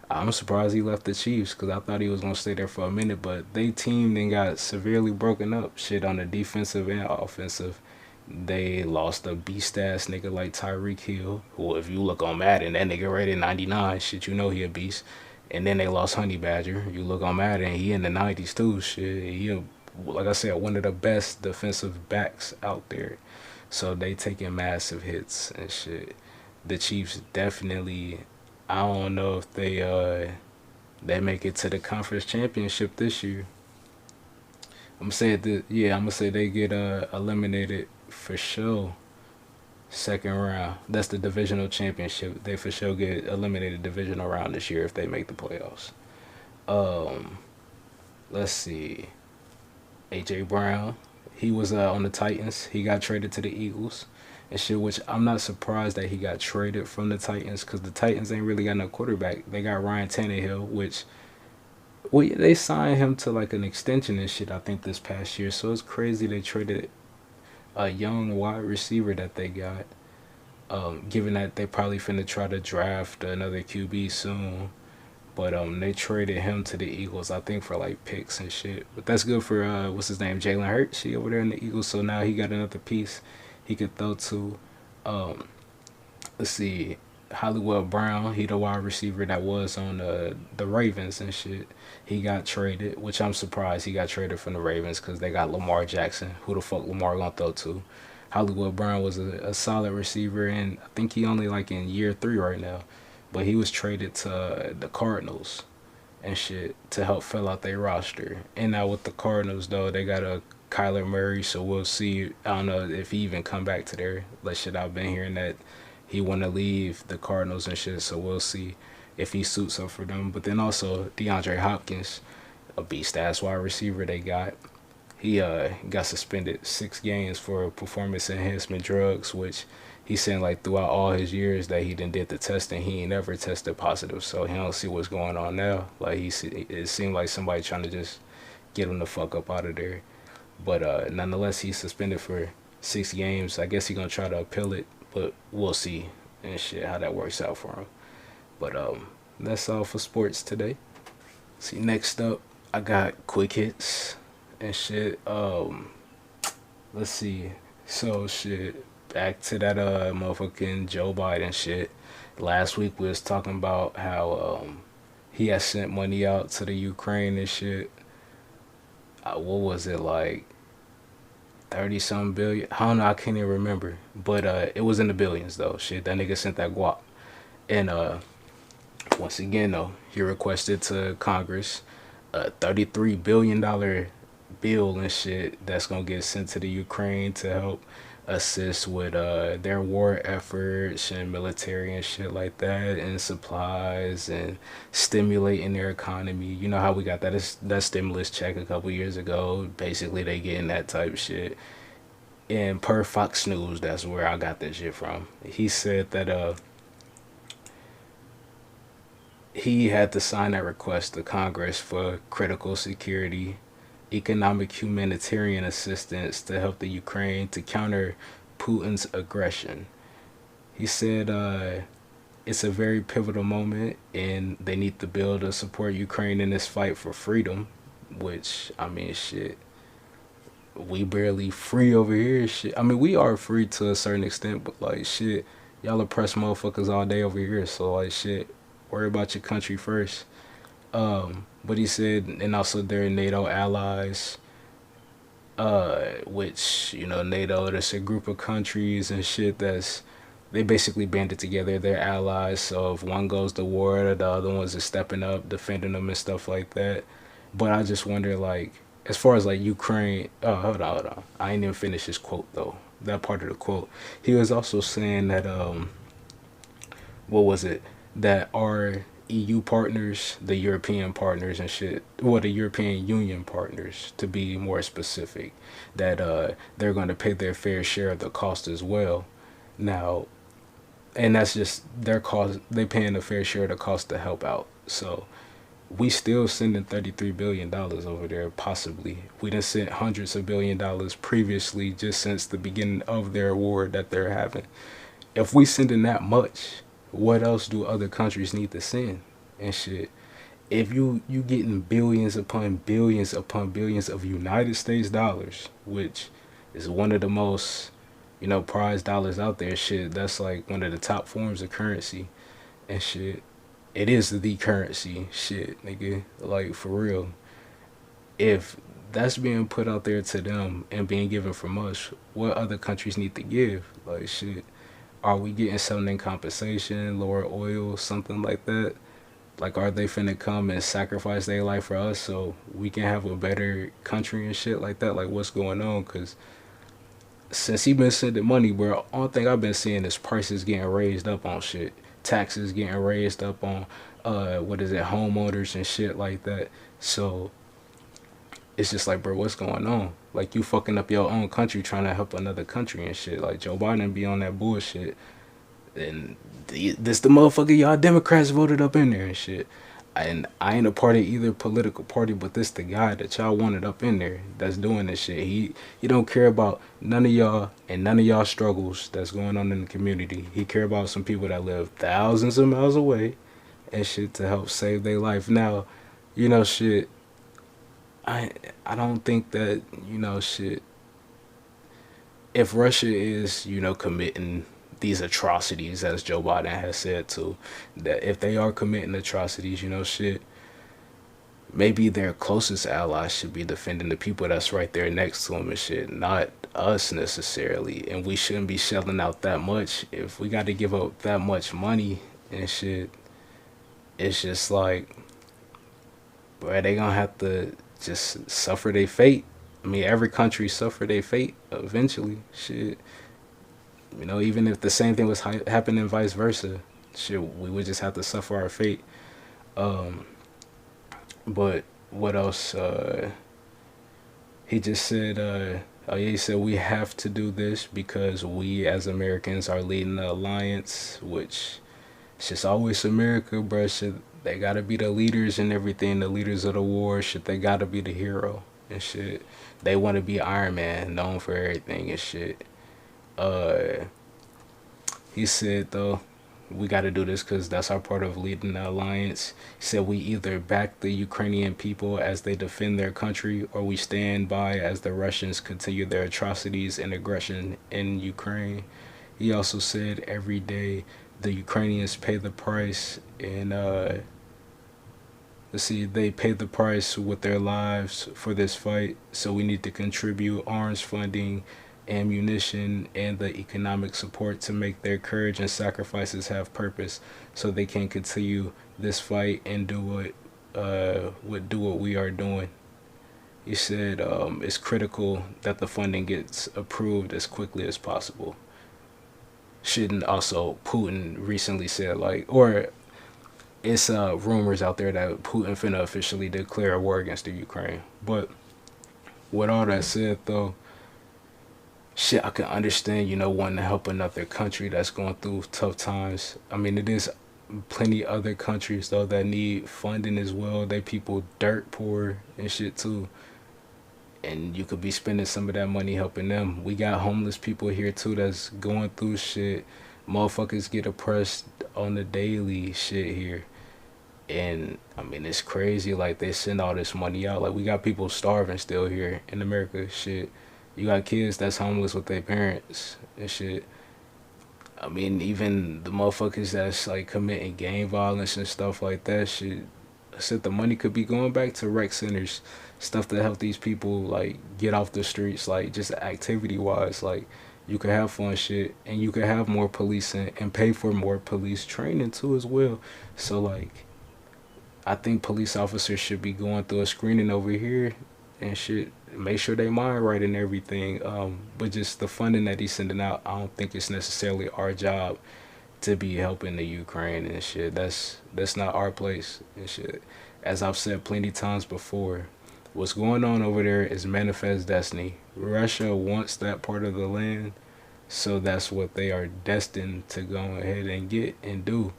I'm surprised he left the Chiefs, because I thought he was going to stay there for a minute, but they team then got severely broken up. Shit, on the defensive and offensive. They lost a beast ass nigga like Tyreek Hill, who, if you look on Madden, that nigga rated 99. Shit, you know he a beast. And then they lost Honey Badger. You look on Madden, he in the 90s too. Shit, like I said, one of the best defensive backs out there. So they taking massive hits and shit. The Chiefs definitely, I don't know if they make it to the conference championship this year. I'm gonna say they get eliminated for sure. Second round. That's the divisional championship. They for sure get eliminated divisional round this year if they make the playoffs. Um, let's see. AJ Brown. He was on the Titans. He got traded to the Eagles and shit, which I'm not surprised that he got traded from the Titans, because the Titans ain't really got no quarterback. They got Ryan Tannehill, which they signed him to like an extension and shit, I think, this past year. So it's crazy they traded a young wide receiver that they got, given that they probably finna try to draft another QB soon. But they traded him to the Eagles, I think, for like picks and shit. But that's good for what's his name, Jalen Hurts. He over there in the Eagles, so now he got another piece he could throw to. Um, let's see, Hollywood Brown. He the wide receiver that was on the Ravens and shit. He got traded, which I'm surprised he got traded from the Ravens, because they got Lamar Jackson. Who the fuck Lamar gonna throw to? Hollywood Brown was a solid receiver, and I think he only like in year 3 right now. But he was traded to the Cardinals and shit to help fill out their roster. And now with the Cardinals though, they got a Kyler Murray, so we'll see. I don't know if he even come back to there. Like shit, I've been hearing that he want to leave the Cardinals and shit, so we'll see if he suits up for them. But then also DeAndre Hopkins, a beast ass wide receiver they got. He got suspended 6 games for performance enhancement drugs, which he's saying like throughout all his years that he did the testing, he ain't never tested positive. So he don't see what's going on now. Like it seemed like somebody trying to just get him the fuck up out of there. But nonetheless, he's suspended for 6 games. I guess he's gonna try to appeal it, but we'll see and shit how that works out for him. But that's all for sports today. See, next up, I got quick hits and shit. Let's see. So shit, back to that motherfucking Joe Biden shit. Last week we was talking about how he had sent money out to the Ukraine and shit. What was it, like 30 something billion? I don't know, I can't even remember. But it was in the billions though. Shit, that nigga sent that guap. And Once again, though, he requested to Congress a $33 billion bill and shit that's gonna get sent to the Ukraine to help assist with their war efforts and military and shit like that, and supplies and stimulating their economy. You know how we got that stimulus check a couple years ago. Basically, they getting that type of shit. And per Fox News, that's where I got that shit from. He said that he had to sign that request to Congress for critical security, economic humanitarian assistance to help the Ukraine to counter Putin's aggression. He said it's a very pivotal moment and they need the bill to support Ukraine in this fight for freedom, which, I mean, shit, we barely free over here. Shit, I mean, we are free to a certain extent, but like, shit, y'all oppress motherfuckers all day over here. So like, shit, worry about your country first. But he said, and also they're NATO allies, which, you know, NATO, that's a group of countries and shit that's, they basically banded together. They're allies. So if one goes to war, the other ones are stepping up, defending them and stuff like that. But I just wonder, like, as far as like Ukraine, oh, hold on. I ain't even finished his quote though. That part of the quote. He was also saying that what was it? That our EU partners, the European partners and shit, well, the European Union partners, to be more specific, that they're going to pay their fair share of the cost as well. Now, and that's just their cost. They paying a fair share of the cost to help out. So we still sending $33 billion over there. Possibly, we done sent hundreds of $1 billion previously, just since the beginning of their war that they're having. If we sending that much, what else do other countries need to send and shit? If you getting billions upon billions of United States dollars, which is one of the most, you know, prized dollars out there, shit, that's like one of the top forms of currency and shit. It is the currency, shit, nigga, like, for real. If that's being put out there to them and being given from us, what other countries need to give? Like, shit, are we getting something in compensation, lower oil, something like that? Like, are they finna come and sacrifice their life for us so we can have a better country and shit like that? Like, what's going on? Because since he been sending money, bro, only thing I've been seeing is prices getting raised up on shit, taxes getting raised up on what is it, homeowners and shit like that. So it's just like, bro, what's going on? Like, you fucking up your own country trying to help another country and shit. Like, Joe Biden be on that bullshit, and this the motherfucker y'all Democrats voted up in there and shit. And I ain't a part of either political party, but this the guy that y'all wanted up in there that's doing this shit. He don't care about none of y'all and none of y'all struggles that's going on in the community. He care about some people that live thousands of miles away and shit to help save their life. Now, you know, shit, I don't think that, you know, shit, if Russia is, you know, committing these atrocities, as Joe Biden has said to, that if they are committing atrocities, you know, shit, maybe their closest allies should be defending the people that's right there next to them and shit, not us necessarily. And we shouldn't be shelling out that much. If we got to give up that much money and shit, it's just like, bro, they gonna have to just suffer their fate. I mean, every country suffer their fate eventually. Shit, you know, even if the same thing was happening vice versa, shit, we would just have to suffer our fate. Um, but what else? He just said, oh yeah, he said we have to do this because we as Americans are leading the alliance, which it's just always America, bro. Shit, they gotta be the leaders and everything, the leaders of the war. Shit, they gotta be the hero and shit. They want to be Iron Man, known for everything and shit. Uh, he said though, we got to do this because that's our part of leading the alliance. He said we either back the Ukrainian people as they defend their country, or we stand by as the Russians continue their atrocities and aggression in Ukraine. He also said every day the Ukrainians pay the price, and let's see, they pay the price with their lives for this fight. So we need to contribute arms funding, ammunition, and the economic support to make their courage and sacrifices have purpose so they can continue this fight and do what we are doing. He said it's critical that the funding gets approved as quickly as possible. Shouldn't also Putin recently said or it's rumors out there that Putin finna officially declare a war against the Ukraine. But with all that said though, shit, I can understand, wanting to help another country that's going through tough times. I mean, it is plenty other countries though that need funding as well. They people dirt poor and shit too. And you could be spending some of that money helping them. We got homeless people here too that's going through shit. Motherfuckers get oppressed on the daily shit here. And I mean, it's crazy. Like, they send all this money out. Like, we got people starving still here in America. Shit. You got kids that's homeless with their parents and shit. I mean, even the motherfuckers that's like committing gang violence and stuff like that shit. I said the money could be going back to rec centers, stuff to help these people like get off the streets, like just activity wise. Like, you could have fun shit, and you could have more policing and pay for more police training too as well. So like, I think police officers should be going through a screening over here and shit. Make sure they mind right and everything. But just the funding that he's sending out, I don't think it's necessarily our job to be helping the Ukraine and shit. That's not our place and shit. As I've said plenty times before, what's going on over there is manifest destiny. Russia wants that part of the land, so that's what they are destined to go ahead and get and do.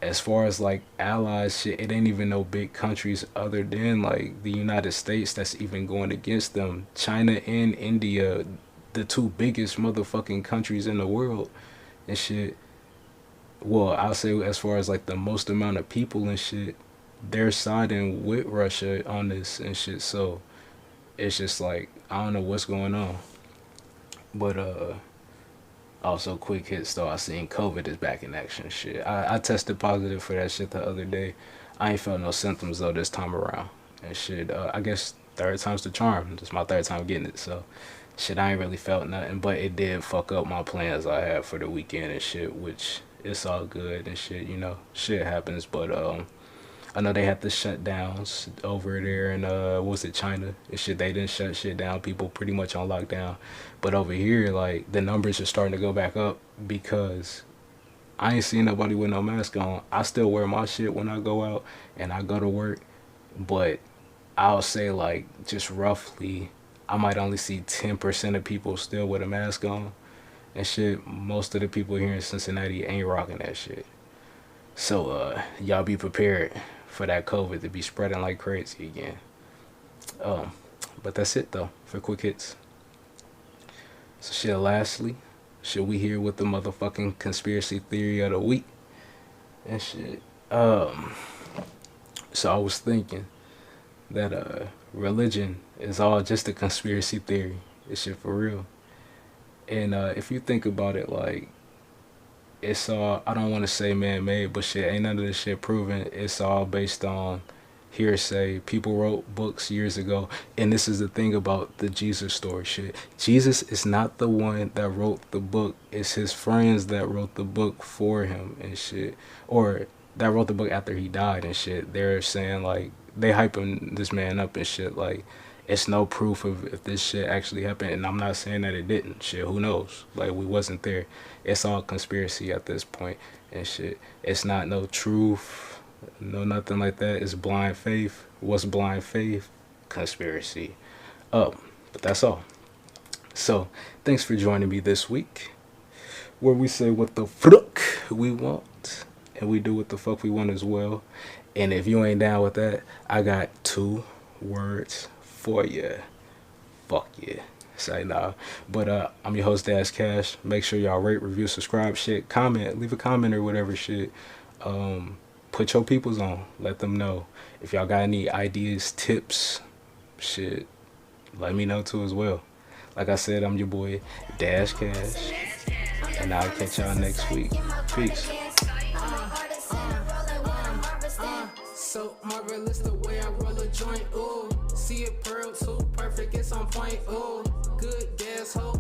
As far as like allies shit, it ain't even no big countries other than like the United States that's even going against them. China and India, the two biggest motherfucking countries in the world and shit. Well, I'll say as far as like the most amount of people and shit, they're siding with Russia on this and shit. So it's just like, I don't know what's going on. But also, quick hits though, I seen COVID is back in action. Shit, I tested positive for that shit the other day. I ain't felt no symptoms though this time around. And shit, I guess third time's the charm. This is my third time getting it, so shit, I ain't really felt nothing. But it did fuck up my plans I had for the weekend and shit, which it's all good and shit. Shit happens. But I know they had the shutdowns over there in was it China and shit. They didn't shut shit down. People pretty much on lockdown. But over here, like, the numbers are starting to go back up because I ain't seen nobody with no mask on. I still wear my shit when I go out and I go to work, but I'll say like just roughly I might only see 10% of people still with a mask on and shit. Most of the people here in Cincinnati ain't rocking that shit. So y'all be prepared for that COVID to be spreading like crazy again. But that's it though for quick hits. So shit, lastly, should we hear what the motherfucking conspiracy theory of the week and shit. So I was thinking that religion is all just a conspiracy theory. This shit for real. And if you think about it, like, it's all, I don't want to say man-made, but shit, ain't none of this shit proven. It's all based on hearsay. People wrote books years ago, and this is the thing about the Jesus story shit. Jesus is not the one that wrote the book. It's his friends that wrote the book for him and shit, or that wrote the book after he died and shit. They're saying like, they hyping this man up and shit. Like, it's no proof of if this shit actually happened, and I'm not saying that it didn't. Shit, who knows? Like, we wasn't there. It's all conspiracy at this point and shit. It's not no truth, no nothing like that. It's blind faith. What's blind faith? Conspiracy. But that's all. So thanks for joining me this week, where we say what the fuck we want and we do what the fuck we want as well. And if you ain't down with that, I got 2 words for you. Fuck yeah. Say nah. But I'm your host, Dash Cash. Make sure y'all rate, review, subscribe, shit, comment, leave a comment or whatever shit. Put your peoples on. Let them know. If y'all got any ideas, tips, shit, let me know too as well. Like I said, I'm your boy, Dash Cash. And I'll catch y'all next week. Peace. So marvelous the way I roll a joint, ooh. See it pearl too perfect, it's on point, ooh. Good gas, ho.